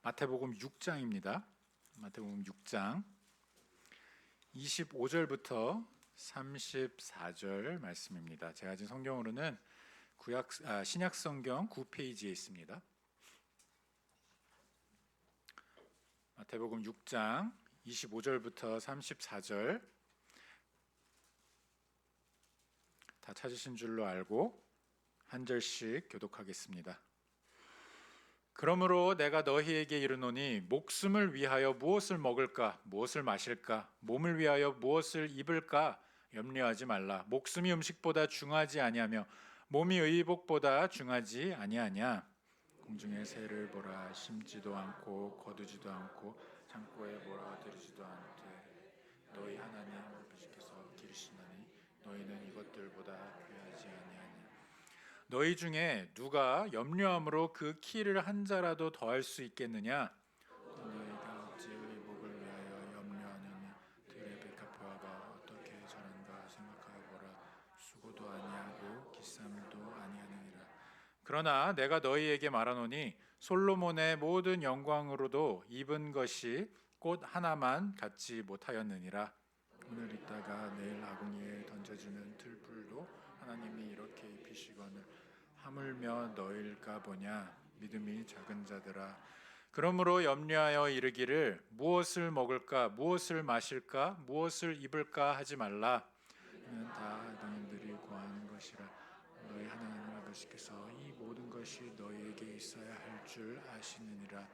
마태복음 6장입니다. 마태복음 6장 25절부터 34절 말씀입니다. 제가 지금 성경으로는 신약 성경 9페이지에 있습니다. 마태복음 6장 25절부터 34절 다 찾으신 줄로 알고 한 절씩 교독하겠습니다. 그러므로 내가 너희에게 이르노니 목숨을 위하여 무엇을 먹을까 무엇을 마실까 몸을 위하여 무엇을 입을까 염려하지 말라. 목숨이 음식보다 중하지 아니하며 몸이 의복보다 중하지 아니하냐. 공중의 새를 보라. 심지도 않고 거두지도 않고 창고에 몰아들이지도 않되 너희 하나님 아버지께서 기르시나니 너희는 이것들보다 귀하지 아니하냐. 너희 중에 누가 염려함으로 그 키를 한 자라도 더할 수 있겠느냐? 너희가 어찌 의복을 위하여 염려하느냐? 들의 백합화가 어떻게 자란가 생각하여 보라. 수고도 아니하고 기쌈도 아니하느니라. 그러나 내가 너희에게 말하노니 솔로몬의 모든 영광으로도 입은 것이 꽃 하나만 갖지 못하였느니라. 오늘 있다가 내일 아궁이에 던져지는 들불도 하나님이 이렇게 입히시거늘 하물며 너희일까 보냐. 믿음이 작은 자들아. 그러므로 염려하여 이르기를 무엇을 먹을까 무엇을 마실까 무엇을 입을까 하지 말라. 이는 다 너희들이 구하는 것이라. 너희 하나님 아버지께서 이 모든 것이 너희에게 있어야 할 줄 아시느니라.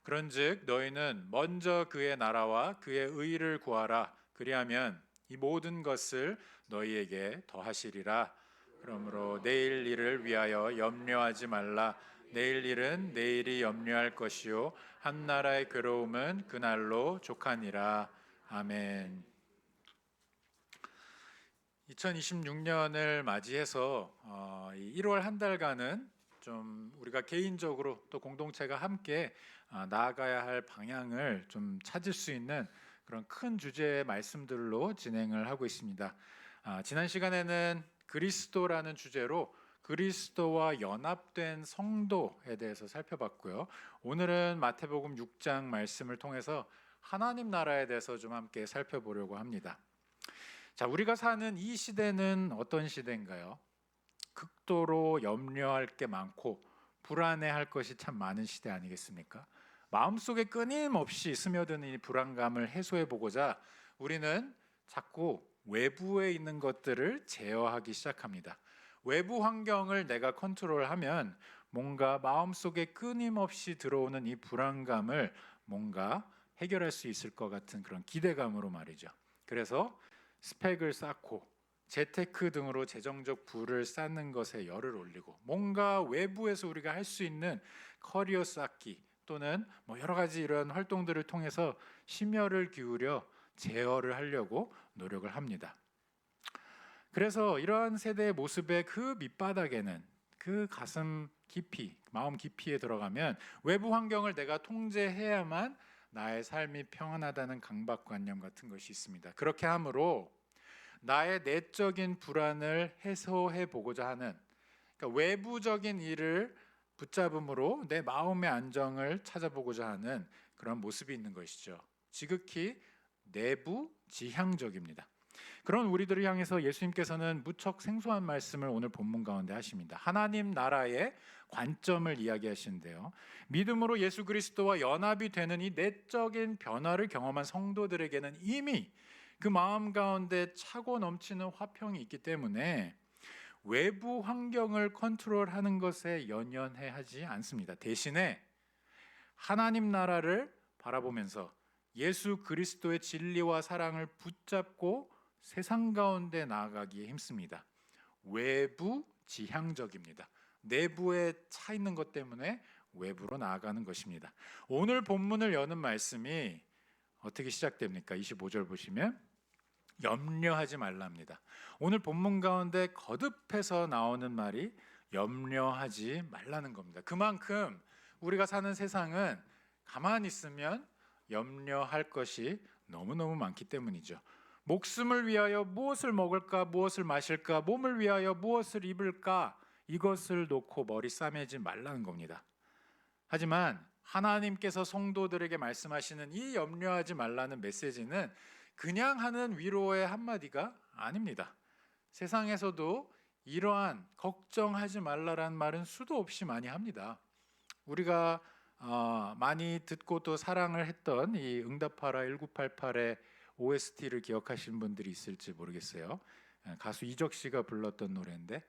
그런즉 너희는 먼저 그의 나라와 그의 의를 구하라. 그리하면 이 모든 것을 너희에게 더하시리라. 그러므로 내일 일을 위하여 염려하지 말라. 내일 일은 내일이 염려할 것이요 한 나라의 괴로움은 그날로 족하니라. 아멘. 2026년을 맞이해서 1월 한 달간은 좀 우리가 개인적으로 또 공동체가 함께 나아가야 할 방향을 좀 찾을 수 있는 그런 큰 주제의 말씀들로 진행을 하고 있습니다. 지난 시간에는 그리스도라는 주제로 그리스도와 연합된 성도에 대해서 살펴봤고요. 오늘은 마태복음 6장 말씀을 통해서 하나님 나라에 대해서 좀 함께 살펴보려고 합니다. 자, 우리가 사는 이 시대는 어떤 시대인가요? 극도로 염려할 게 많고 불안해할 것이 참 많은 시대 아니겠습니까? 마음속에 끊임없이 스며드는 이 불안감을 해소해 보고자 우리는 자꾸 외부에 있는 것들을 제어하기 시작합니다. 외부 환경을 내가 컨트롤하면 뭔가 마음속에 끊임없이 들어오는 이 불안감을 뭔가 해결할 수 있을 것 같은 그런 기대감으로 말이죠. 그래서 스펙을 쌓고 재테크 등으로 재정적 부를 쌓는 것에 열을 올리고 뭔가 외부에서 우리가 할 수 있는 커리어 쌓기 또는 여러 가지 이런 활동들을 통해서 심혈을 기울여 제어를 하려고 노력을 합니다. 그래서 이러한 세대의 모습의 그 밑바닥에는 그 가슴 깊이, 마음 깊이에 들어가면 외부 환경을 내가 통제해야만 나의 삶이 평안하다는 강박관념 같은 것이 있습니다. 그렇게 함으로 나의 내적인 불안을 해소해 보고자 하는, 그러니까 외부적인 일을 붙잡음으로 내 마음의 안정을 찾아보고자 하는 그런 모습이 있는 것이죠. 지극히 내부 지향적입니다. 그런 우리들을 향해서 예수님께서는 무척 생소한 말씀을 오늘 본문 가운데 하십니다. 하나님 나라의 관점을 이야기하시는데요. 믿음으로 예수 그리스도와 연합이 되는 이 내적인 변화를 경험한 성도들에게는 이미 그 마음 가운데 차고 넘치는 화평이 있기 때문에 외부 환경을 컨트롤하는 것에 연연해 하지 않습니다. 대신에 하나님 나라를 바라보면서 예수 그리스도의 진리와 사랑을 붙잡고 세상 가운데 나아가기에 힘씁니다. 외부 지향적입니다. 내부에 차 있는 것 때문에 외부로 나아가는 것입니다. 오늘 본문을 여는 말씀이 어떻게 시작됩니까? 25절 보시면 염려하지 말랍니다. 오늘 본문 가운데 거듭해서 나오는 말이 염려하지 말라는 겁니다. 그만큼 우리가 사는 세상은 가만히 있으면 염려할 것이 너무너무 많기 때문이죠. 목숨을 위하여 무엇을 먹을까 무엇을 마실까 몸을 위하여 무엇을 입을까 이것을 놓고 머리 싸매지 말라는 겁니다. 하지만 하나님께서 성도들에게 말씀하시는 이 염려하지 말라는 메시지는 그냥 하는 위로의 한마디가 아닙니다. 세상에서도 이러한 걱정하지 말라라는 말은 수도 없이 많이 합니다. 우리가 많이 듣고 또 사랑을 했던 이 응답하라 1988의 OST를 기억하시는 분들이 있을지 모르겠어요. 가수 이적 씨가 불렀던 노래인데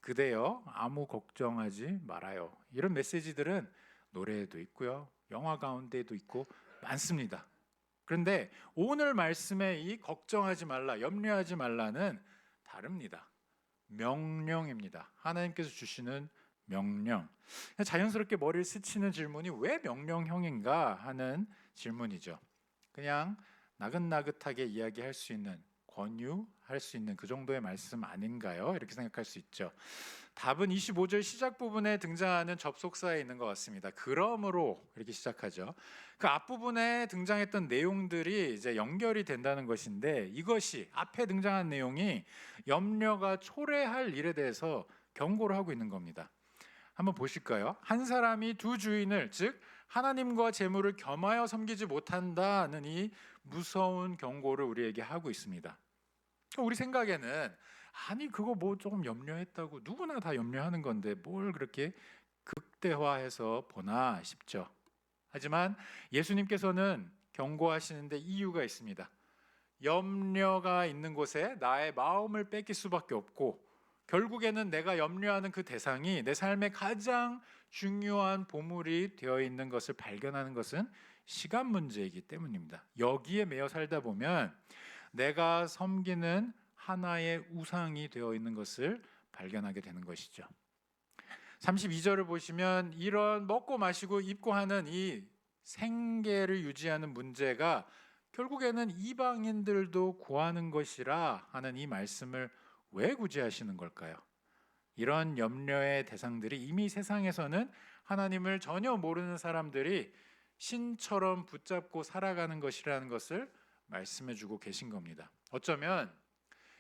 그대여 아무 걱정하지 말아요. 이런 메시지들은 노래에도 있고요. 영화 가운데도 있고 많습니다. 그런데 오늘 말씀의 이 걱정하지 말라, 염려하지 말라는 다릅니다. 명령입니다. 하나님께서 주시는 명령. 자연스럽게 머리를 스치는 질문이 왜 명령형인가 하는 질문이죠. 그냥 나긋나긋하게 이야기할 수 있는, 권유할 수 있는 그 정도의 말씀 아닌가요? 이렇게 생각할 수 있죠. 답은 25절 시작 부분에 등장하는 접속사에 있는 것 같습니다. 그러므로 이렇게 시작하죠. 그 앞부분에 등장했던 내용들이 이제 연결이 된다는 것인데 이것이 앞에 등장한 내용이 염려가 초래할 일에 대해서 경고를 하고 있는 겁니다. 한번 보실까요? 한 사람이 두 주인을, 즉 하나님과 재물을 겸하여 섬기지 못한다는 이 무서운 경고를 우리에게 하고 있습니다. 우리 생각에는 아니 그거 뭐 조금 염려했다고, 누구나 다 염려하는 건데 뭘 그렇게 극대화해서 보나 싶죠. 하지만 예수님께서는 경고하시는데 이유가 있습니다. 염려가 있는 곳에 나의 마음을 뺏길 수밖에 없고 결국에는 내가 염려하는 그 대상이 내 삶의 가장 중요한 보물이 되어 있는 것을 발견하는 것은 시간 문제이기 때문입니다. 여기에 매여 살다 보면 내가 섬기는 하나의 우상이 되어 있는 것을 발견하게 되는 것이죠. 32절을 보시면 이런 먹고 마시고 입고 하는 이 생계를 유지하는 문제가 결국에는 이방인들도 구하는 것이라 하는 이 말씀을 왜 굳이 하시는 걸까요? 이런 염려의 대상들이 이미 세상에서는 하나님을 전혀 모르는 사람들이 신처럼 붙잡고 살아가는 것이라는 것을 말씀해 주고 계신 겁니다. 어쩌면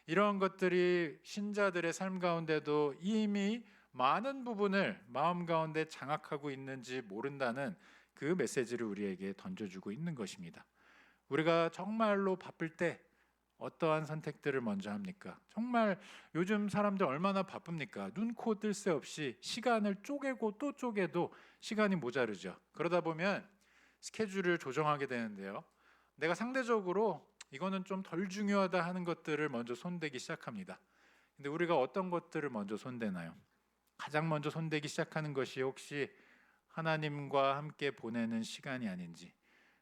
이런 것들이 신자들의 삶 가운데도 이미 많은 부분을 마음 가운데 장악하고 있는지 모른다는 그 메시지를 우리에게 던져주고 있는 것입니다. 우리가 정말로 바쁠 때 어떠한 선택들을 먼저 합니까? 정말 요즘 사람들 얼마나 바쁩니까? 눈코 뜰 새 없이 시간을 쪼개고 또 쪼개도 시간이 모자르죠. 그러다 보면 스케줄을 조정하게 되는데요. 내가 상대적으로 이거는 좀 덜 중요하다 하는 것들을 먼저 손대기 시작합니다. 근데 우리가 어떤 것들을 먼저 손대나요? 가장 먼저 손대기 시작하는 것이 혹시 하나님과 함께 보내는 시간이 아닌지,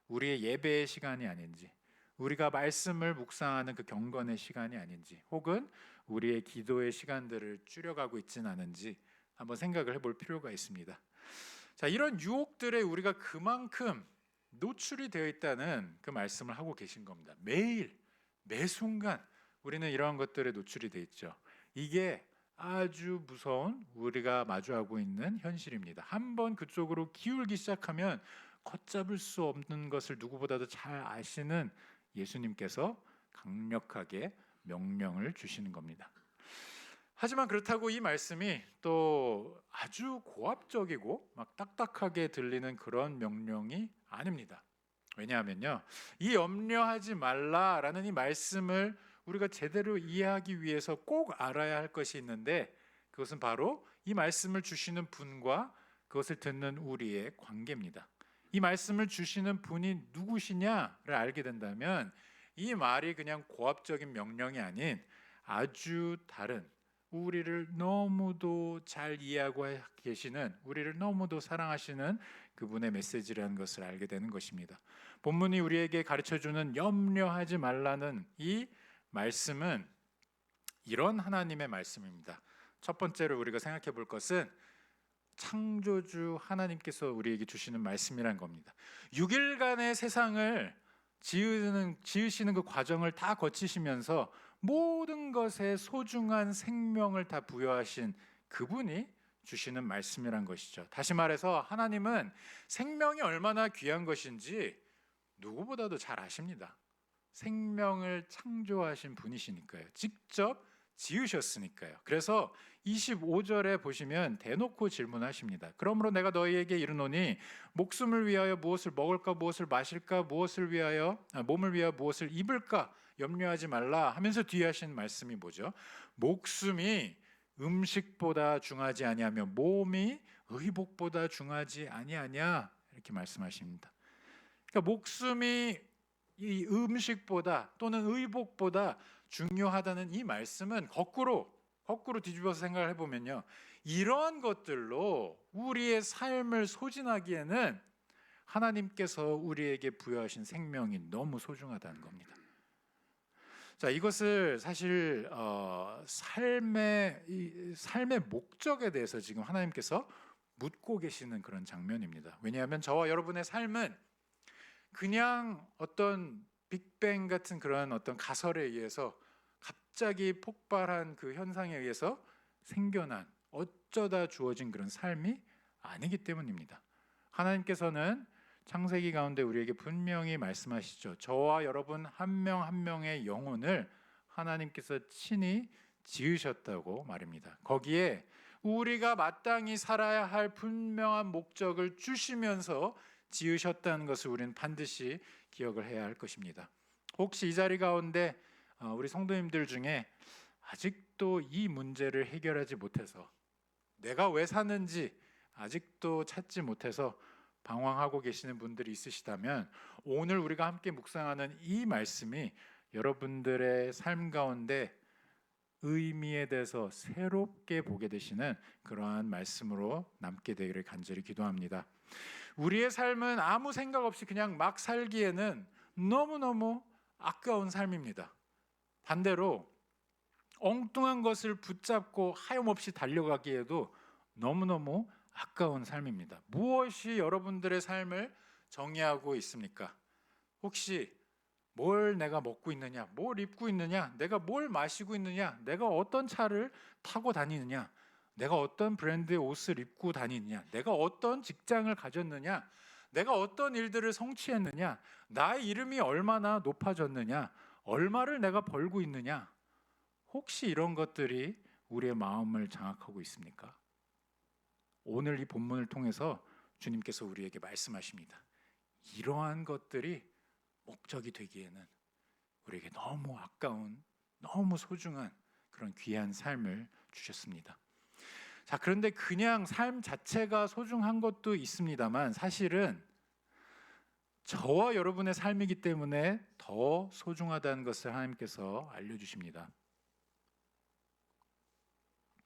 우리의 예배의 시간이 아닌지, 우리가 말씀을 묵상하는 그 경건의 시간이 아닌지, 혹은 우리의 기도의 시간들을 줄여가고 있지는 않은지 한번 생각을 해볼 필요가 있습니다. 자, 이런 유혹들에 우리가 그만큼 노출이 되어 있다는 그 말씀을 하고 계신 겁니다. 매일 매 순간 우리는 이러한 것들에 노출이 되어 있죠. 이게 아주 무서운 우리가 마주하고 있는 현실입니다. 한번 그쪽으로 기울기 시작하면 걷잡을 수 없는 것을 누구보다도 잘 아시는 예수님께서 강력하게 명령을 주시는 겁니다. 하지만 그렇다고 이 말씀이 또 아주 고압적이고 막 딱딱하게 들리는 그런 명령이 아닙니다. 왜냐하면요, 이 염려하지 말라라는 이 말씀을 우리가 제대로 이해하기 위해서 꼭 알아야 할 것이 있는데 그것은 바로 이 말씀을 주시는 분과 그것을 듣는 우리의 관계입니다. 이 말씀을 주시는 분이 누구시냐를 알게 된다면 이 말이 그냥 고압적인 명령이 아닌 아주 다른, 우리를 너무도 잘 이해하고 계시는, 우리를 너무도 사랑하시는 그분의 메시지라는 것을 알게 되는 것입니다. 본문이 우리에게 가르쳐주는 염려하지 말라는 이 말씀은 이런 하나님의 말씀입니다. 첫 번째로 우리가 생각해 볼 것은 창조주 하나님께서 우리에게 주시는 말씀이란 겁니다. 6일간의 세상을 지으시는 그 과정을 다 거치시면서 모든 것에 소중한 생명을 다 부여하신 그분이 주시는 말씀이란 것이죠. 다시 말해서 하나님은 생명이 얼마나 귀한 것인지 누구보다도 잘 아십니다. 생명을 창조하신 분이시니까요. 직접 지으셨으니까요. 그래서 25절에 보시면 대놓고 질문하십니다. 그러므로 내가 너희에게 이르노니 목숨을 위하여 무엇을 먹을까 무엇을 마실까 무엇을 위하여 몸을 위하여 무엇을 입을까 염려하지 말라 하면서 뒤에 하신 말씀이 뭐죠? 목숨이 음식보다 중하지 아니하며 몸이 의복보다 중하지 아니하냐 이렇게 말씀하십니다. 그러니까 목숨이 이 음식보다 또는 의복보다 중요하다는 이 말씀은 거꾸로 뒤집어서 생각을 해보면요, 이러한 것들로 우리의 삶을 소진하기에는 하나님께서 우리에게 부여하신 생명이 너무 소중하다는 겁니다. 자, 이것을 사실 삶의 목적에 대해서 지금 하나님께서 묻고 계시는 그런 장면입니다. 왜냐하면 저와 여러분의 삶은 그냥 어떤 빅뱅 같은 그런 어떤 가설에 의해서 갑자기 폭발한 그 현상에 의해서 생겨난 어쩌다 주어진 그런 삶이 아니기 때문입니다. 하나님께서는 창세기 가운데 우리에게 분명히 말씀하시죠. 저와 여러분 한 명 한 명의 영혼을 하나님께서 친히 지으셨다고 말입니다. 거기에 우리가 마땅히 살아야 할 분명한 목적을 주시면서 지으셨다는 것을 우리는 반드시 기억을 해야 할 것입니다. 혹시 이 자리 가운데 우리 성도님들 중에 아직도 이 문제를 해결하지 못해서 내가 왜 사는지 아직도 찾지 못해서 방황하고 계시는 분들이 있으시다면 오늘 우리가 함께 묵상하는 이 말씀이 여러분들의 삶 가운데 의미에 대해서 새롭게 보게 되시는 그러한 말씀으로 남게 되기를 간절히 기도합니다. 우리의 삶은 아무 생각 없이 그냥 막 살기에는 너무너무 아까운 삶입니다. 반대로 엉뚱한 것을 붙잡고 하염없이 달려가기에도 너무너무 아까운 삶입니다. 무엇이 여러분들의 삶을 정의하고 있습니까? 혹시 뭘 내가 먹고 있느냐, 뭘 입고 있느냐, 내가 뭘 마시고 있느냐, 내가 어떤 차를 타고 다니느냐, 내가 어떤 브랜드의 옷을 입고 다니느냐, 내가 어떤 직장을 가졌느냐, 내가 어떤 일들을 성취했느냐, 나의 이름이 얼마나 높아졌느냐, 얼마를 내가 벌고 있느냐, 혹시 이런 것들이 우리의 마음을 장악하고 있습니까? 오늘 이 본문을 통해서 주님께서 우리에게 말씀하십니다. 이러한 것들이 목적이 되기에는 우리에게 너무 아까운, 너무 소중한 그런 귀한 삶을 주셨습니다. 자, 그런데 그냥 삶 자체가 소중한 것도 있습니다만 사실은 저와 여러분의 삶이기 때문에 더 소중하다는 것을 하나님께서 알려주십니다.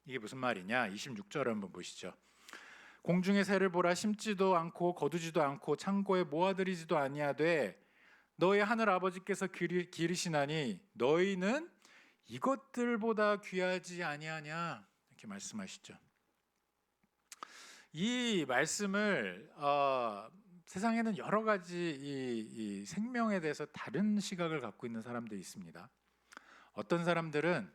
이게 무슨 말이냐? 26절 한번 보시죠. 공중의 새를 보라, 심지도 않고 거두지도 않고 창고에 모아들이지도 아니하되 너희 하늘 아버지께서 기르시나니 너희는 이것들보다 귀하지 아니하냐 이렇게 말씀하시죠. 이 말씀을 세상에는 여러 가지 이 생명에 대해서 다른 시각을 갖고 있는 사람들이 있습니다. 어떤 사람들은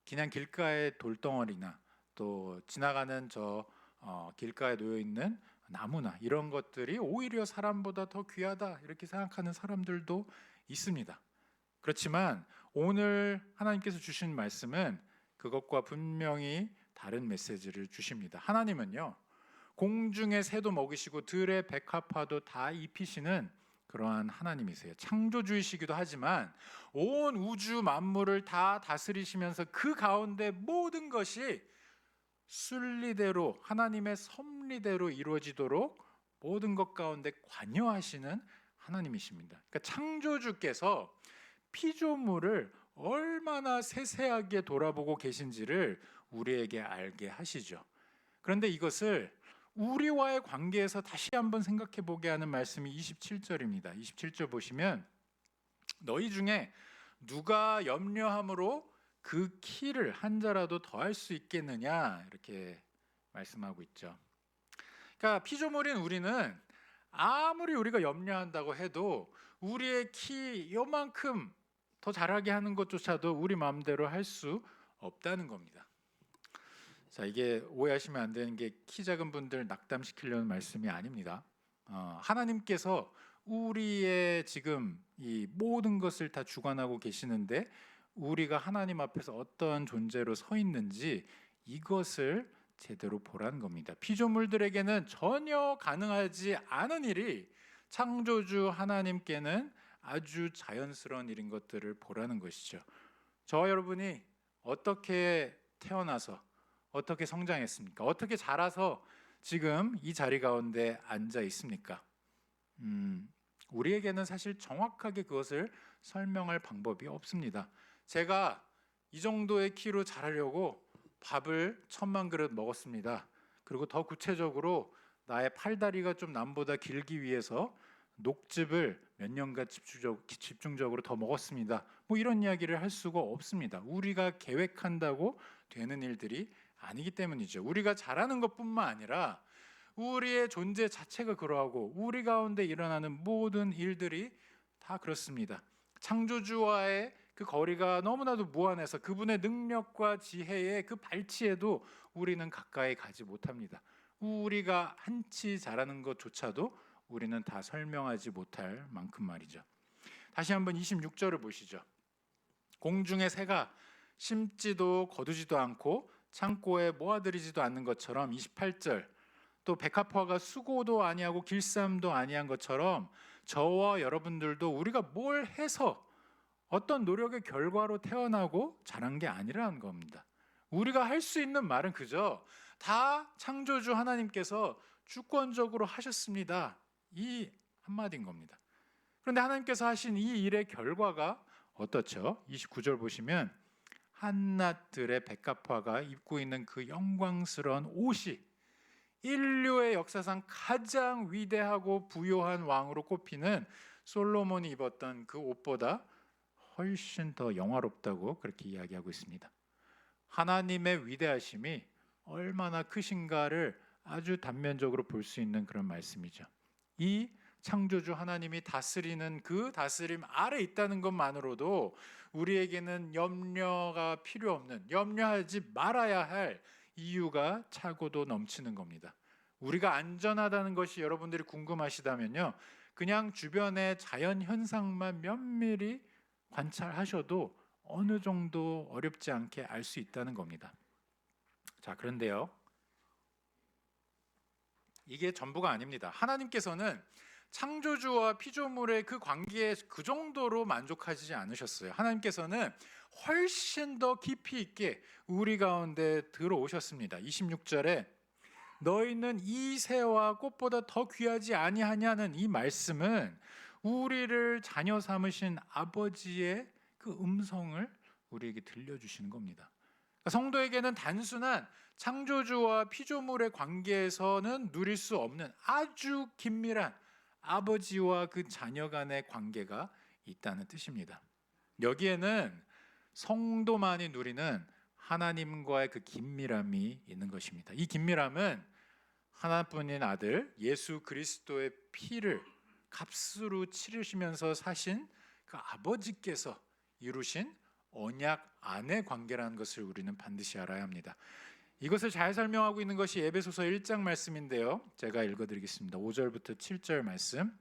그냥 길가의 돌덩어리나 또 지나가는 길가에 놓여 있는 나무나 이런 것들이 오히려 사람보다 더 귀하다 이렇게 생각하는 사람들도 있습니다. 그렇지만 오늘 하나님께서 주신 말씀은 그것과 분명히 다른 메시지를 주십니다. 하나님은요, 공중의 새도 먹이시고 들의 백합화도 다 입히시는 그러한 하나님이세요. 창조주이시기도 하지만 온 우주 만물을 다 다스리시면서 그 가운데 모든 것이 순리대로 하나님의 섭리대로 이루어지도록 모든 것 가운데 관여하시는 하나님이십니다. 그러니까 창조주께서 피조물을 얼마나 세세하게 돌아보고 계신지를 우리에게 알게 하시죠. 그런데 이것을 우리와의 관계에서 다시 한번 생각해 보게 하는 말씀이 27절입니다. 27절 보시면 너희 중에 누가 염려함으로 그 키를 한 자라도 더할 수 있겠느냐 이렇게 말씀하고 있죠. 그러니까 피조물인 우리는 아무리 우리가 염려한다고 해도 우리의 키 요만큼 더 자라게 하는 것조차도 우리 마음대로 할 수 없다는 겁니다. 자, 이게 오해하시면 안 되는 게 키 작은 분들 낙담시키려는 말씀이 아닙니다. 하나님께서 우리의 지금 이 모든 것을 다 주관하고 계시는데 우리가 하나님 앞에서 어떤 존재로 서 있는지 이것을 제대로 보라는 겁니다. 피조물들에게는 전혀 가능하지 않은 일이 창조주 하나님께는 아주 자연스러운 일인 것들을 보라는 것이죠. 저와 여러분이 어떻게 태어나서 어떻게 성장했습니까? 어떻게 자라서 지금 이 자리 가운데 앉아 있습니까? 우리에게는 사실 정확하게 그것을 설명할 방법이 없습니다. 제가 이 정도의 키로 자라려고 밥을 1000만 그릇 먹었습니다. 그리고 더 구체적으로 나의 팔다리가 좀 남보다 길기 위해서 녹즙을 몇 년간 집중적으로 더 먹었습니다. 뭐 이런 이야기를 할 수가 없습니다. 우리가 계획한다고 되는 일들이 아니기 때문이죠. 우리가 잘하는 것뿐만 아니라 우리의 존재 자체가 그러하고 우리 가운데 일어나는 모든 일들이 다 그렇습니다. 창조주와의 그 거리가 너무나도 무한해서 그분의 능력과 지혜의 그 발치에도 우리는 가까이 가지 못합니다. 우리가 한치 잘하는 것조차도 우리는 다 설명하지 못할 만큼 말이죠. 다시 한번 26절을 보시죠. 공중의 새가 심지도 거두지도 않고 창고에 모아들이지도 않는 것처럼 28절 또 백합화가 수고도 아니하고 길쌈도 아니한 것처럼 저와 여러분들도 우리가 뭘 해서 어떤 노력의 결과로 태어나고 자란 게 아니라는 겁니다. 우리가 할 수 있는 말은 그저 다 창조주 하나님께서 주권적으로 하셨습니다. 이 한마디인 겁니다. 그런데 하나님께서 하신 이 일의 결과가 어떻죠? 29절 보시면 한낱들의 백합화가 입고 있는 그 영광스러운 옷이 인류의 역사상 가장 위대하고 부요한 왕으로 꼽히는 솔로몬이 입었던 그 옷보다 훨씬 더 영화롭다고 그렇게 이야기하고 있습니다. 하나님의 위대하심이 얼마나 크신가를 아주 단면적으로 볼 수 있는 그런 말씀이죠. 이 창조주 하나님이 다스리는 그 다스림 아래 있다는 것만으로도 우리에게는 염려가 필요 없는, 염려하지 말아야 할 이유가 차고도 넘치는 겁니다. 우리가 안전하다는 것이 여러분들이 궁금하시다면요, 그냥 주변의 자연 현상만 면밀히 관찰하셔도 어느 정도 어렵지 않게 알 수 있다는 겁니다. 자, 그런데요, 이게 전부가 아닙니다. 하나님께서는 창조주와 피조물의 그 관계에 그 정도로 만족하지 않으셨어요. 하나님께서는 훨씬 더 깊이 있게 우리 가운데 들어오셨습니다. 26절에 너희는 이 새와 꽃보다 더 귀하지 아니하냐는 이 말씀은 우리를 자녀 삼으신 아버지의 그 음성을 우리에게 들려주시는 겁니다. 성도에게는 단순한 창조주와 피조물의 관계에서는 누릴 수 없는 아주 긴밀한 아버지와 그 자녀 간의 관계가 있다는 뜻입니다. 여기에는 성도만이 누리는 하나님과의 그 긴밀함이 있는 것입니다. 이 긴밀함은 하나뿐인 아들 예수 그리스도의 피를 값으로 치르시면서 사신 그 아버지께서 이루신 언약 안의 관계라는 것을 우리는 반드시 알아야 합니다. 이것을 잘 설명하고 있는 것이 에베소서 1장 말씀인데요, 제가 읽어드리겠습니다. 5절부터 7절 말씀.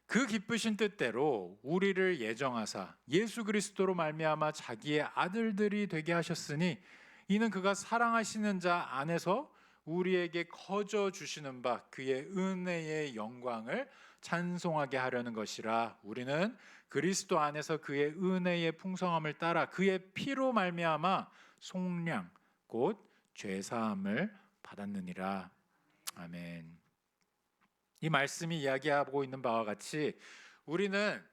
그 기쁘신 뜻대로 우리를 예정하사 예수 그리스도로 말미암아 자기의 아들들이 되게 하셨으니 이는 그가 사랑하시는 자 안에서 우리에게 거저 주시는 바 그의 은혜의 영광을 찬송하게 하려는 것이라. 우리는 그리스도 안에서 그의 은혜의 풍성함을 따라 그의 피로 말미암아 속량 곧 죄사함을 받았느니라. 아멘. 이 말씀이 이야기하고 있는 바와 같이 우리는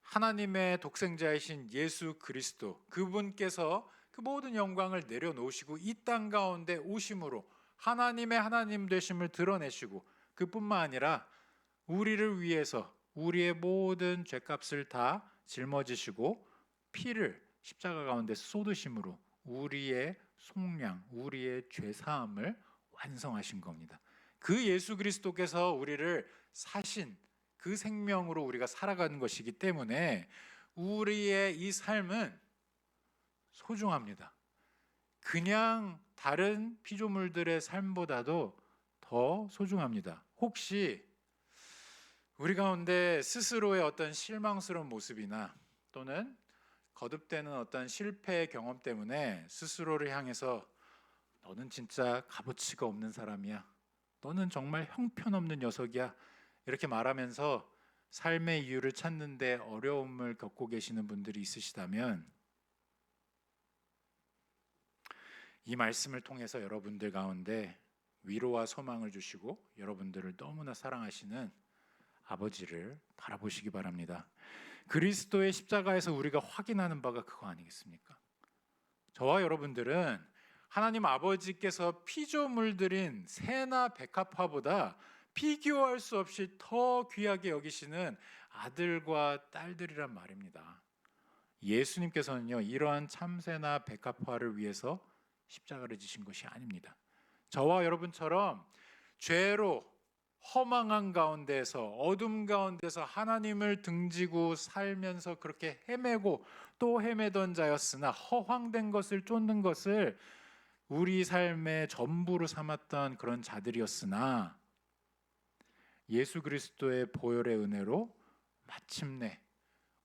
하나님의 독생자이신 예수 그리스도, 그분께서 그 모든 영광을 내려놓으시고 이 땅 가운데 오심으로 하나님의 하나님 되심을 드러내시고, 그뿐만 아니라 우리를 위해서 우리의 모든 죄값을 다 짊어지시고 피를 십자가 가운데 쏟으심으로 우리의 속량, 우리의 죄사함을 완성하신 겁니다. 그 예수 그리스도께서 우리를 사신 그 생명으로 우리가 살아가는 것이기 때문에 우리의 이 삶은 소중합니다. 그냥 다른 피조물들의 삶보다도 더 소중합니다. 혹시 우리 가운데 스스로의 어떤 실망스러운 모습이나 또는 거듭되는 어떤 실패의 경험 때문에 스스로를 향해서 너는 진짜 값어치가 없는 사람이야. 너는 정말 형편없는 녀석이야. 이렇게 말하면서 삶의 이유를 찾는데 어려움을 겪고 계시는 분들이 있으시다면 이 말씀을 통해서 여러분들 가운데 위로와 소망을 주시고 여러분들을 너무나 사랑하시는 아버지를 바라보시기 바랍니다. 그리스도의 십자가에서 우리가 확인하는 바가 그거 아니겠습니까? 저와 여러분들은 하나님 아버지께서 피조물 들인 새나 백합화보다 비교할 수 없이 더 귀하게 여기시는 아들과 딸들이란 말입니다. 예수님께서는요, 이러한 참새나 백합화를 위해서 십자가를 지신 것이 아닙니다. 저와 여러분처럼 죄로 허망한 가운데서 어둠 가운데서 하나님을 등지고 살면서 그렇게 헤매고 또 헤매던 자였으나 허황된 것을 쫓는 것을 우리 삶의 전부로 삼았던 그런 자들이었으나 예수 그리스도의 보혈의 은혜로 마침내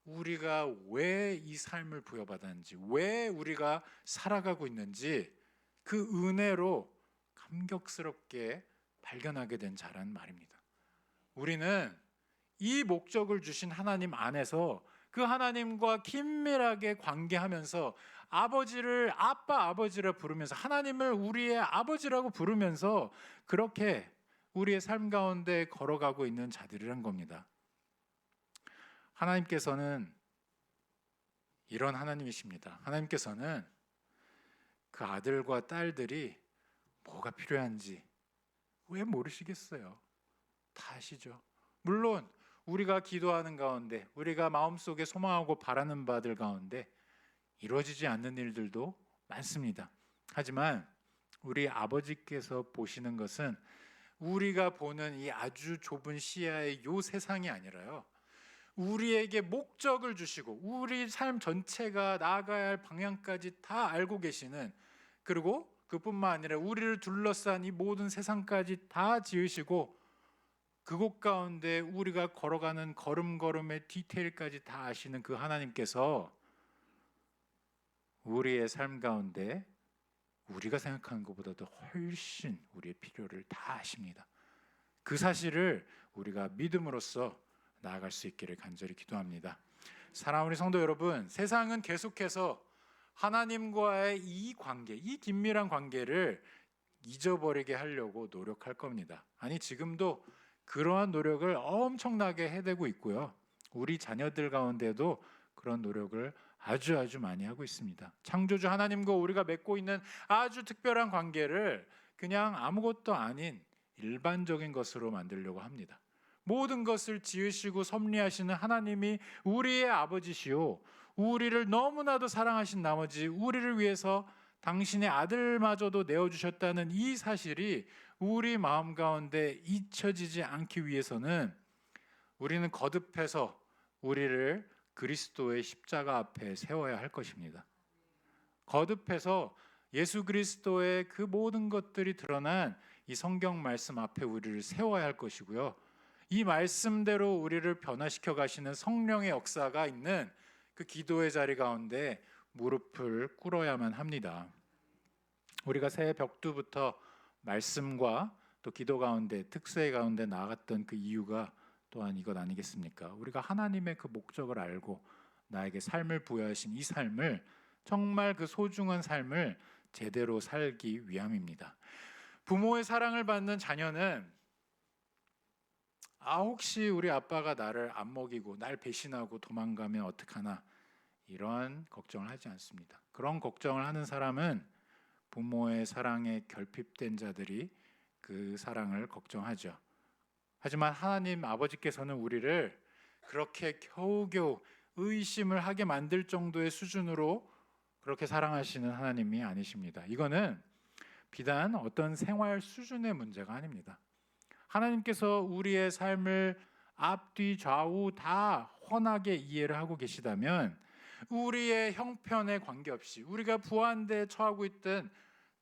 우리가 왜 이 삶을 부여받았는지, 왜 우리가 살아가고 있는지 그 은혜로 감격스럽게 발견하게 된 자란 말입니다. 우리는 이 목적을 주신 하나님 안에서 그 하나님과 긴밀하게 관계하면서 아버지를 아버지라 부르면서 하나님을 우리의 아버지라고 부르면서 그렇게 우리의 삶 가운데 걸어가고 있는 자들이란 겁니다. 하나님께서는 이런 하나님이십니다. 하나님께서는 그 아들과 딸들이 뭐가 필요한지 왜 모르시겠어요? 다 아시죠? 물론 우리가 기도하는 가운데 우리가 마음속에 소망하고 바라는 바들 가운데 이루어지지 않는 일들도 많습니다. 하지만 우리 아버지께서 보시는 것은 우리가 보는 이 아주 좁은 시야의 요 세상이 아니라요, 우리에게 목적을 주시고 우리 삶 전체가 나아가야 할 방향까지 다 알고 계시는, 그리고 그뿐만 아니라 우리를 둘러싼 이 모든 세상까지 다 지으시고 그곳 가운데 우리가 걸어가는 걸음걸음의 디테일까지 다 아시는 그 하나님께서 우리의 삶 가운데 우리가 생각하는 것보다도 훨씬 우리의 필요를 다 아십니다. 그 사실을 우리가 믿음으로써 나아갈 수 있기를 간절히 기도합니다. 사랑하는 우리 성도 여러분, 세상은 계속해서 하나님과의 이 관계, 이 긴밀한 관계를 잊어버리게 하려고 노력할 겁니다. 아니, 지금도 그러한 노력을 엄청나게 해대고 있고요. 우리 자녀들 가운데도 그런 노력을 아주 많이 하고 있습니다. 창조주 하나님과 우리가 맺고 있는 아주 특별한 관계를 그냥 아무것도 아닌 일반적인 것으로 만들려고 합니다. 모든 것을 지으시고 섭리하시는 하나님이 우리의 아버지시오, 우리를 너무나도 사랑하신 나머지 우리를 위해서 당신의 아들마저도 내어주셨다는 이 사실이 우리 마음 가운데 잊혀지지 않기 위해서는 우리는 거듭해서 우리를 그리스도의 십자가 앞에 세워야 할 것입니다. 거듭해서 예수 그리스도의 그 모든 것들이 드러난 이 성경 말씀 앞에 우리를 세워야 할 것이고요, 이 말씀대로 우리를 변화시켜 가시는 성령의 역사가 있는 그 기도의 자리 가운데 무릎을 꿇어야만 합니다. 우리가 새해 벽두부터 말씀과 또 기도 가운데 특세 가운데 나아갔던 그 이유가 또한 이것 아니겠습니까? 우리가 하나님의 그 목적을 알고 나에게 삶을 부여하신 이 삶을, 정말 그 소중한 삶을 제대로 살기 위함입니다. 부모의 사랑을 받는 자녀는 혹시 우리 아빠가 나를 안 먹이고 날 배신하고 도망가면 어떡하나, 이러한 걱정을 하지 않습니다. 그런 걱정을 하는 사람은 부모의 사랑에 결핍된 자들이 그 사랑을 걱정하죠. 하지만 하나님 아버지께서는 우리를 그렇게 겨우겨우 의심을 하게 만들 정도의 수준으로 그렇게 사랑하시는 하나님이 아니십니다. 이거는 비단 어떤 생활 수준의 문제가 아닙니다. 하나님께서 우리의 삶을 앞뒤 좌우 다 훤하게 이해를 하고 계시다면 우리의 형편에 관계없이 우리가 부한 데 처하고 있든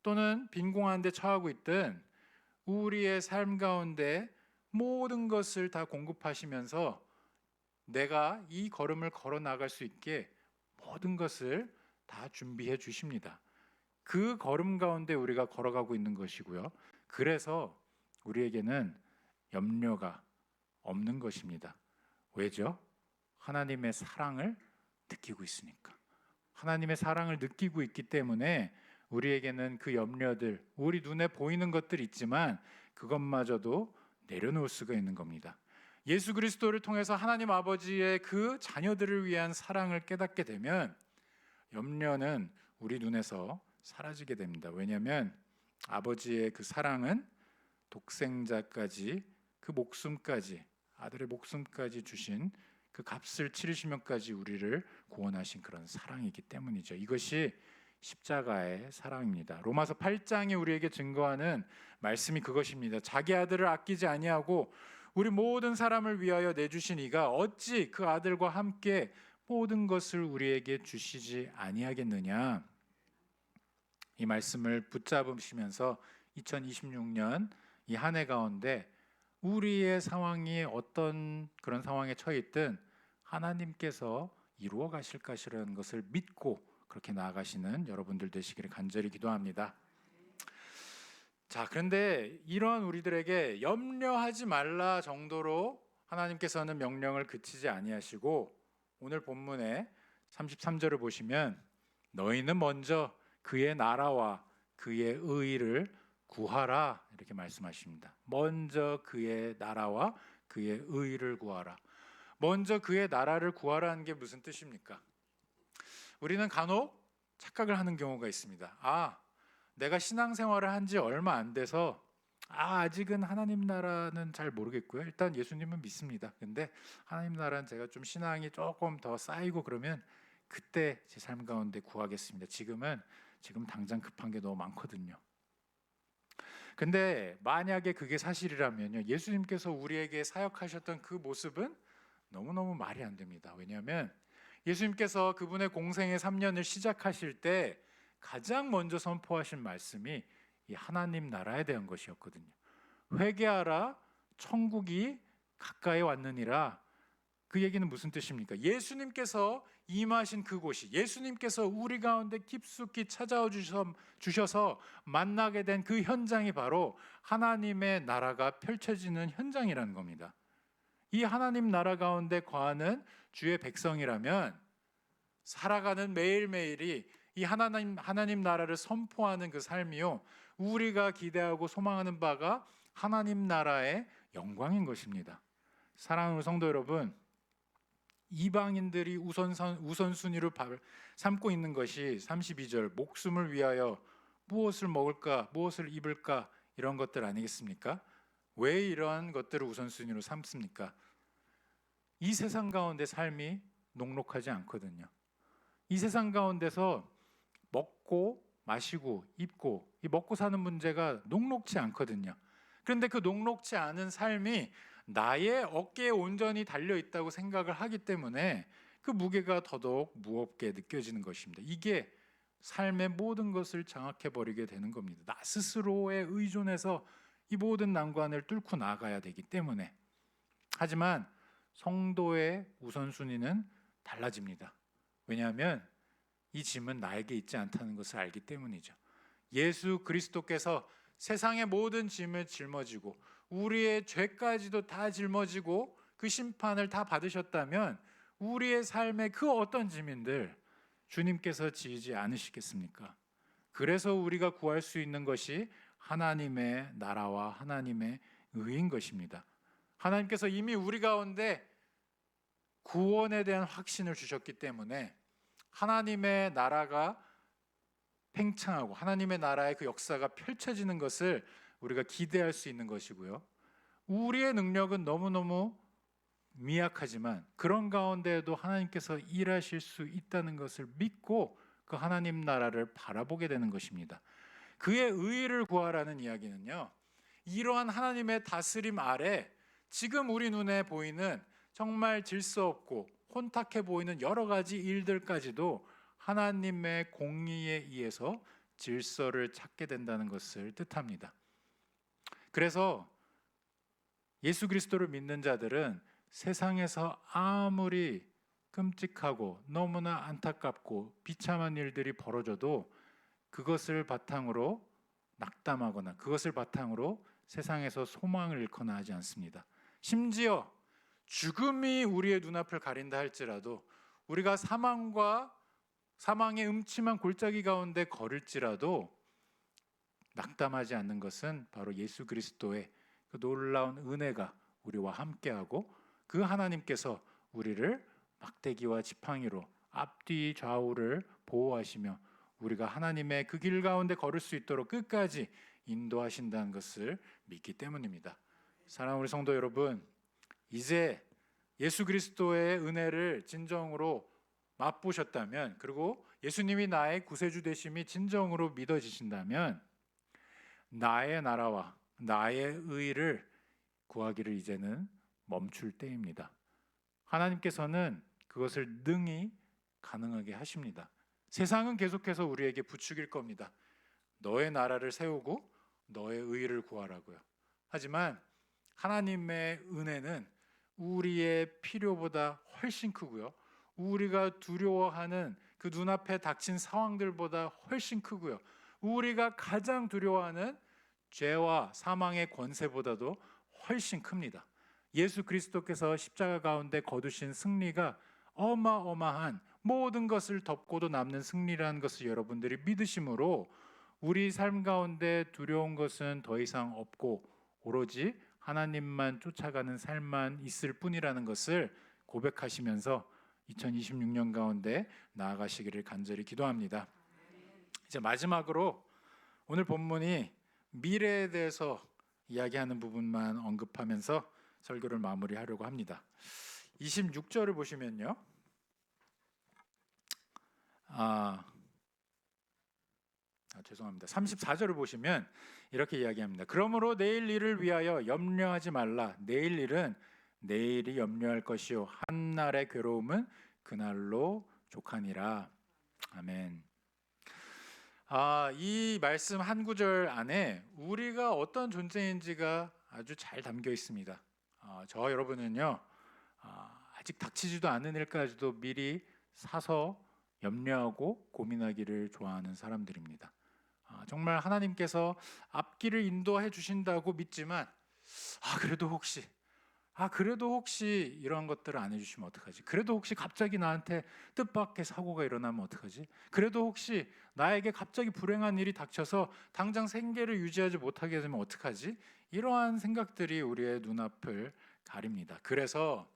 또는 빈공한 데 처하고 있든 우리의 삶 가운데 모든 것을 다 공급하시면서 내가 이 걸음을 걸어 나갈 수 있게 모든 것을 다 준비해 주십니다. 그 걸음 가운데 우리가 걸어가고 있는 것이고요. 그래서 우리에게는 염려가 없는 것입니다. 왜죠? 하나님의 사랑을 느끼고 있으니까. 하나님의 사랑을 느끼고 있기 때문에 우리에게는 그 염려들, 우리 눈에 보이는 것들 있지만 그것마저도 내려놓을 수가 있는 겁니다. 예수 그리스도를 통해서 하나님 아버지의 그 자녀들을 위한 사랑을 깨닫게 되면 염려는 우리 눈에서 사라지게 됩니다. 왜냐하면 아버지의 그 사랑은 독생자까지, 그 목숨까지, 아들의 목숨까지 주신 그 값을 치르시면까지 우리를 구원하신 그런 사랑이기 때문이죠. 이것이 십자가의 사랑입니다. 로마서 8장이 우리에게 증거하는 말씀이 그것입니다. 자기 아들을 아끼지 아니하고 우리 모든 사람을 위하여 내주신 이가 어찌 그 아들과 함께 모든 것을 우리에게 주시지 아니하겠느냐. 이 말씀을 붙잡으시면서 2026년 이 한 해 가운데 우리의 상황이 어떤 그런 상황에 처해 있든 하나님께서 이루어 가실 것이라는 것을 믿고 그렇게 나아가시는 여러분들 되시기를 간절히 기도합니다. 자, 그런데 이런 우리들에게 염려하지 말라 정도로 하나님께서는 명령을 그치지 아니하시고 오늘 본문의 33절을 보시면 너희는 먼저 그의 나라와 그의 의를 구하라 이렇게 말씀하십니다. 먼저 그의 나라와 그의 의를 구하라. 먼저 그의 나라를 구하라는 게 무슨 뜻입니까? 우리는 간혹 착각을 하는 경우가 있습니다. 내가 신앙생활을 한 지 얼마 안 돼서 아직은 하나님 나라는 잘 모르겠고요. 일단 예수님은 믿습니다. 근데 하나님 나라는 제가 좀 신앙이 조금 더 쌓이고 그러면 그때 제 삶 가운데 구하겠습니다. 지금 당장 급한 게 너무 많거든요. 근데 만약에 그게 사실이라면요, 예수님께서 우리에게 사역하셨던 그 모습은 너무너무 말이 안 됩니다. 왜냐하면 예수님께서 그분의 공생의 3년을 시작하실 때 가장 먼저 선포하신 말씀이 이 하나님 나라에 대한 것이었거든요. 회개하라, 천국이 가까이 왔느니라. 그 얘기는 무슨 뜻입니까? 예수님께서 임하신 그곳이, 예수님께서 우리 가운데 깊숙이 찾아와 주셔서 만나게 된 그 현장이 바로 하나님의 나라가 펼쳐지는 현장이라는 겁니다. 이 하나님 나라 가운데 거하는 주의 백성이라면 살아가는 매일매일이 이 하나님 나라를 선포하는 그 삶이요, 우리가 기대하고 소망하는 바가 하나님 나라의 영광인 것입니다. 사랑하는 성도 여러분, 이방인들이 우선순위로 삼고 있는 것이 32절 목숨을 위하여 무엇을 먹을까, 무엇을 입을까 이런 것들 아니겠습니까? 왜 이러한 것들을 우선순위로 삼습니까? 이 세상 가운데 삶이 녹록하지 않거든요. 이 세상 가운데서 먹고 마시고 입고 이 먹고 사는 문제가 녹록지 않거든요. 그런데 그 녹록지 않은 삶이 나의 어깨에 온전히 달려 있다고 생각을 하기 때문에 그 무게가 더더욱 무겁게 느껴지는 것입니다. 이게 삶의 모든 것을 장악해 버리게 되는 겁니다. 나 스스로에 의존해서 이 모든 난관을 뚫고 나가야 되기 때문에. 하지만 성도의 우선순위는 달라집니다. 왜냐하면 이 짐은 나에게 있지 않다는 것을 알기 때문이죠. 예수 그리스도께서 세상의 모든 짐을 짊어지고 우리의 죄까지도 다 짊어지고 그 심판을 다 받으셨다면 우리의 삶의 그 어떤 짐인들 주님께서 지지 않으시겠습니까? 그래서 우리가 구할 수 있는 것이 하나님의 나라와 하나님의 의인 것입니다. 하나님께서 이미 우리 가운데 구원에 대한 확신을 주셨기 때문에 하나님의 나라가 팽창하고 하나님의 나라의 그 역사가 펼쳐지는 것을 우리가 기대할 수 있는 것이고요. 우리의 능력은 너무너무 미약하지만 그런 가운데에도 하나님께서 일하실 수 있다는 것을 믿고 그 하나님 나라를 바라보게 되는 것입니다. 그의 의를 구하라는 이야기는요, 이러한 하나님의 다스림 아래 지금 우리 눈에 보이는 정말 질서 없고 혼탁해 보이는 여러 가지 일들까지도 하나님의 공의에 의해서 질서를 찾게 된다는 것을 뜻합니다. 그래서 예수 그리스도를 믿는 자들은 세상에서 아무리 끔찍하고 너무나 안타깝고 비참한 일들이 벌어져도 그것을 바탕으로 낙담하거나 그것을 바탕으로 세상에서 소망을 잃거나 하지 않습니다. 심지어 죽음이 우리의 눈앞을 가린다 할지라도, 우리가 사망의 음침한 골짜기 가운데 걸을지라도 낙담하지 않는 것은 바로 예수 그리스도의 그 놀라운 은혜가 우리와 함께하고, 그 하나님께서 우리를 막대기와 지팡이로 앞뒤 좌우를 보호하시며 우리가 하나님의 그 길 가운데 걸을 수 있도록 끝까지 인도하신다는 것을 믿기 때문입니다. 사랑하는 우리 성도 여러분, 이제 예수 그리스도의 은혜를 진정으로 맛보셨다면, 그리고 예수님이 나의 구세주 되심이 진정으로 믿어지신다면, 나의 나라와 나의 의를 구하기를 이제는 멈출 때입니다. 하나님께서는 그것을 능히 가능하게 하십니다. 세상은 계속해서 우리에게 부추길 겁니다. 너의 나라를 세우고 너의 의를 구하라고요. 하지만 하나님의 은혜는 우리의 필요보다 훨씬 크고요, 우리가 두려워하는 그 눈앞에 닥친 상황들보다 훨씬 크고요, 우리가 가장 두려워하는 죄와 사망의 권세보다도 훨씬 큽니다. 예수 그리스도께서 십자가 가운데 거두신 승리가 어마어마한, 모든 것을 덮고도 남는 승리라는 것을 여러분들이 믿으심으로 우리 삶 가운데 두려운 것은 더 이상 없고 오로지 하나님만 쫓아가는 삶만 있을 뿐이라는 것을 고백하시면서 2026년 가운데 나아가시기를 간절히 기도합니다. 이제 마지막으로 오늘 본문이 미래에 대해서 이야기하는 부분만 언급하면서 설교를 마무리하려고 합니다. 26절을 보시면요, 죄송합니다. 34절을 보시면 이렇게 이야기합니다. 그러므로 내일 일을 위하여 염려하지 말라. 내일 일은 내일이 염려할 것이요 한날의 괴로움은 그날로 족하니라. 아멘. 이 말씀 한 구절 안에 우리가 어떤 존재인지가 아주 잘 담겨 있습니다. 저 여러분은요, 아직 닥치지도 않은 일까지도 미리 사서 염려하고 고민하기를 좋아하는 사람들입니다. 정말 하나님께서 앞길을 인도해 주신다고 믿지만, 그래도 혹시 이런 것들을 안 해주시면 어떡하지? 그래도 혹시 갑자기 나한테 뜻밖의 사고가 일어나면 어떡하지? 그래도 혹시 나에게 갑자기 불행한 일이 닥쳐서 당장 생계를 유지하지 못하게 되면 어떡하지? 이러한 생각들이 우리의 눈앞을 가립니다. 그래서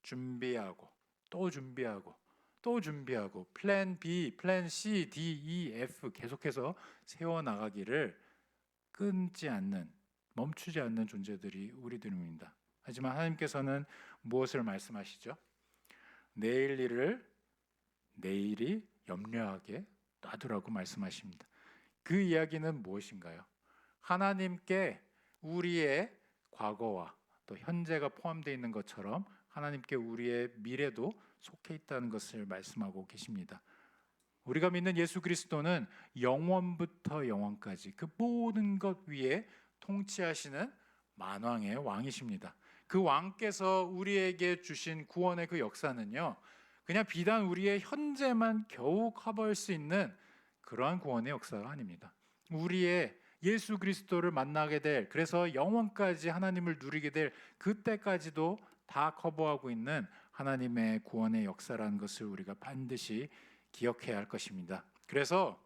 준비하고 또 준비하고 또 준비하고 플랜 B, 플랜 C, D, E, F 계속해서 세워나가기를 끊지 않는, 멈추지 않는 존재들이 우리들입니다. 하지만 하나님께서는 무엇을 말씀하시죠? 내일 일을 내일이 염려하게 놔두라고 말씀하십니다. 그 이야기는 무엇인가요? 하나님께 우리의 과거와 또 현재가 포함되어 있는 것처럼 하나님께 우리의 미래도 속해 있다는 것을 말씀하고 계십니다. 우리가 믿는 예수 그리스도는 영원부터 영원까지 그 모든 것 위에 통치하시는 만왕의 왕이십니다. 그 왕께서 우리에게 주신 구원의 그 역사는요, 그냥 비단 우리의 현재만 겨우 커버할 수 있는 그러한 구원의 역사가 아닙니다. 우리의 예수 그리스도를 만나게 될, 그래서 영원까지 하나님을 누리게 될 그때까지도 다 커버하고 있는 하나님의 구원의 역사라는 것을 우리가 반드시 기억해야 할 것입니다. 그래서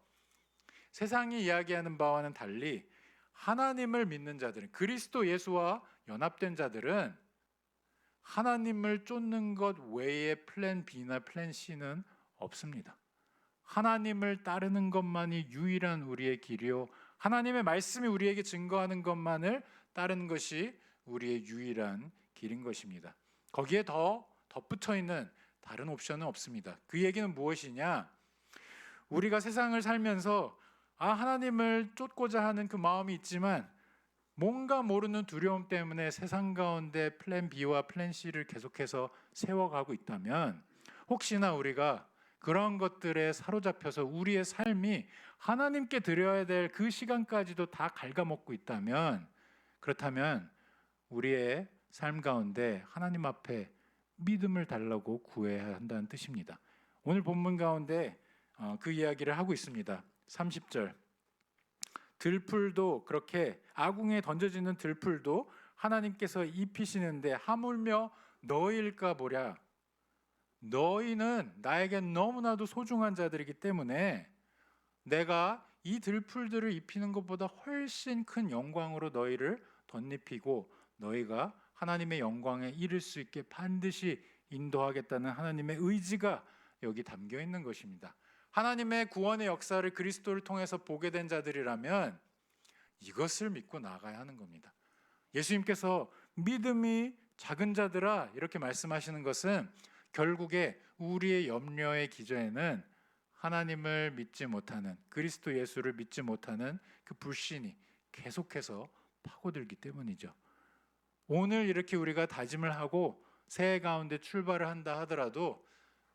세상이 이야기하는 바와는 달리 하나님을 믿는 자들은, 그리스도 예수와 연합된 자들은 하나님을 쫓는 것 외에 플랜 B나 플랜 C는 없습니다. 하나님을 따르는 것만이 유일한 우리의 길이요, 하나님의 말씀이 우리에게 증거하는 것만을 따르는 것이 우리의 유일한 길인 것입니다. 거기에 더 덧붙여 있는 다른 옵션은 없습니다. 그 얘기는 무엇이냐? 우리가 세상을 살면서 하나님을 쫓고자 하는 그 마음이 있지만 뭔가 모르는 두려움 때문에 세상 가운데 플랜 B와 플랜 C를 계속해서 세워가고 있다면, 혹시나 우리가 그런 것들에 사로잡혀서 우리의 삶이 하나님께 드려야 될 그 시간까지도 다 갉아먹고 있다면, 그렇다면 우리의 삶 가운데 하나님 앞에 믿음을 달라고 구해야 한다는 뜻입니다. 오늘 본문 가운데 그 이야기를 하고 있습니다. 30절, 들풀도 그렇게 아궁이에 던져지는 들풀도 하나님께서 입히시는데 하물며 너희일까 보랴. 너희는 나에게 너무나도 소중한 자들이기 때문에 내가 이 들풀들을 입히는 것보다 훨씬 큰 영광으로 너희를 덧입히고 너희가 하나님의 영광에 이를 수 있게 반드시 인도하겠다는 하나님의 의지가 여기 담겨 있는 것입니다. 하나님의 구원의 역사를 그리스도를 통해서 보게 된 자들이라면 이것을 믿고 나아가야 하는 겁니다. 예수님께서 믿음이 작은 자들아 이렇게 말씀하시는 것은 결국에 우리의 염려의 기저에는 하나님을 믿지 못하는, 그리스도 예수를 믿지 못하는 그 불신이 계속해서 파고들기 때문이죠. 오늘 이렇게 우리가 다짐을 하고 새해 가운데 출발을 한다 하더라도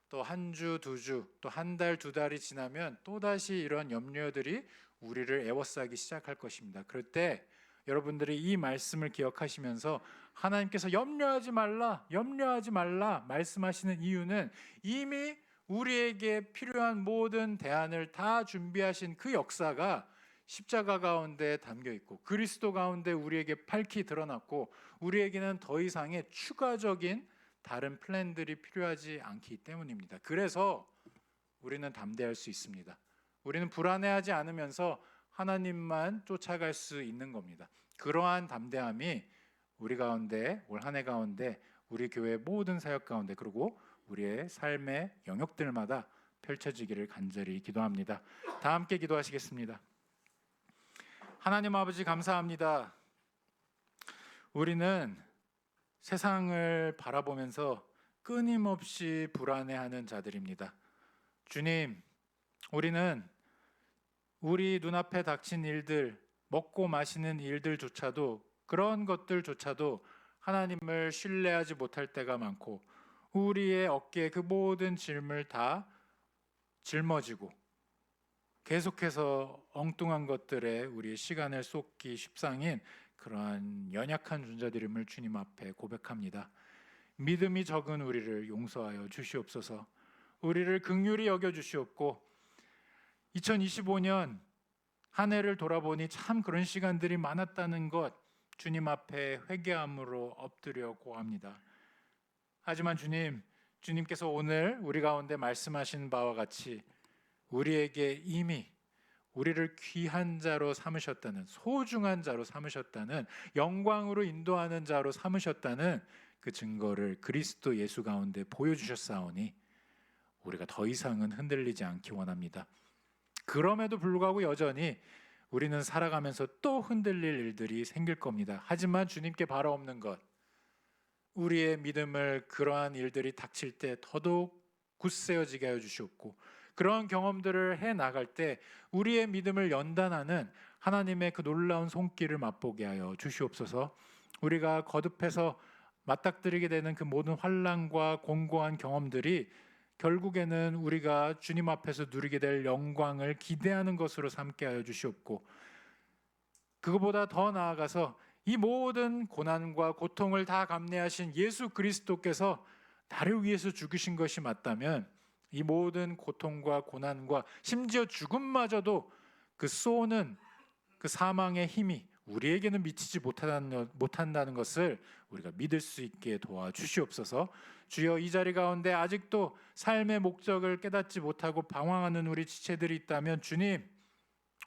또 한 주, 두 주, 또 한 달, 두 달이 지나면 또다시 이런 염려들이 우리를 애워싸기 시작할 것입니다. 그럴 때 여러분들이 이 말씀을 기억하시면서 하나님께서 염려하지 말라 말씀하시는 이유는 이미 우리에게 필요한 모든 대안을 다 준비하신 그 역사가 십자가 가운데 담겨 있고 그리스도 가운데 우리에게 밝히 드러났고 우리에게는 더 이상의 추가적인 다른 플랜들이 필요하지 않기 때문입니다. 그래서 우리는 담대할 수 있습니다. 우리는 불안해하지 않으면서 하나님만 쫓아갈 수 있는 겁니다. 그러한 담대함이 우리 가운데 올 한 해 가운데 우리 교회 모든 사역 가운데 그리고 우리의 삶의 영역들마다 펼쳐지기를 간절히 기도합니다. 다 함께 기도하시겠습니다. 하나님 아버지 감사합니다. 우리는 세상을 바라보면서 끊임없이 불안해하는 자들입니다. 주님, 우리는 우리 눈앞에 닥친 일들, 먹고 마시는 일들조차도 그런 것들조차도 하나님을 신뢰하지 못할 때가 많고 우리의 어깨에 그 모든 짐을 다 짊어지고 계속해서 엉뚱한 것들에 우리의 시간을 쏟기 십상인 그러한 연약한 존재들임을 주님 앞에 고백합니다. 믿음이 적은 우리를 용서하여 주시옵소서. 우리를 긍휼히 여겨 주시옵고 2025년 한 해를 돌아보니 참 그런 시간들이 많았다는 것 주님 앞에 회개함으로 엎드려 고합니다. 하지만 주님께서 오늘 우리 가운데 말씀하신 바와 같이 우리에게 이미 우리를 귀한 자로 삼으셨다는, 소중한 자로 삼으셨다는, 영광으로 인도하는 자로 삼으셨다는 그 증거를 그리스도 예수 가운데 보여주셨사오니 우리가 더 이상은 흔들리지 않기 원합니다. 그럼에도 불구하고 여전히 우리는 살아가면서 또 흔들릴 일들이 생길 겁니다. 하지만 주님께 바라옵는 것, 우리의 믿음을 그러한 일들이 닥칠 때 더더욱 굳세어지게 하여 주시옵고 그런 경험들을 해나갈 때 우리의 믿음을 연단하는 하나님의 그 놀라운 손길을 맛보게 하여 주시옵소서. 우리가 거듭해서 맞닥뜨리게 되는 그 모든 환난과 공고한 경험들이 결국에는 우리가 주님 앞에서 누리게 될 영광을 기대하는 것으로 삼게 하여 주시옵고 그것보다 더 나아가서 이 모든 고난과 고통을 다 감내하신 예수 그리스도께서 나를 위해서 죽으신 것이 맞다면 이 모든 고통과 고난과 심지어 죽음마저도 그 쏘는 그 사망의 힘이 우리에게는 미치지 못한다는 것을 우리가 믿을 수 있게 도와주시옵소서. 주여, 이 자리 가운데 아직도 삶의 목적을 깨닫지 못하고 방황하는 우리 지체들이 있다면 주님,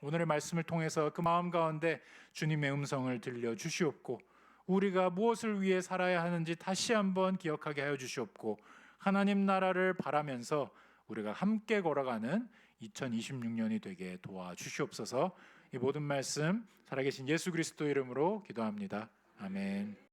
오늘의 말씀을 통해서 그 마음 가운데 주님의 음성을 들려주시옵고 우리가 무엇을 위해 살아야 하는지 다시 한번 기억하게 하여 주시옵고 하나님 나라를 바라면서 우리가 함께 걸어가는 2026년이 되게 도와주시옵소서. 이 모든 말씀 살아계신 예수 그리스도 이름으로 기도합니다. 아멘.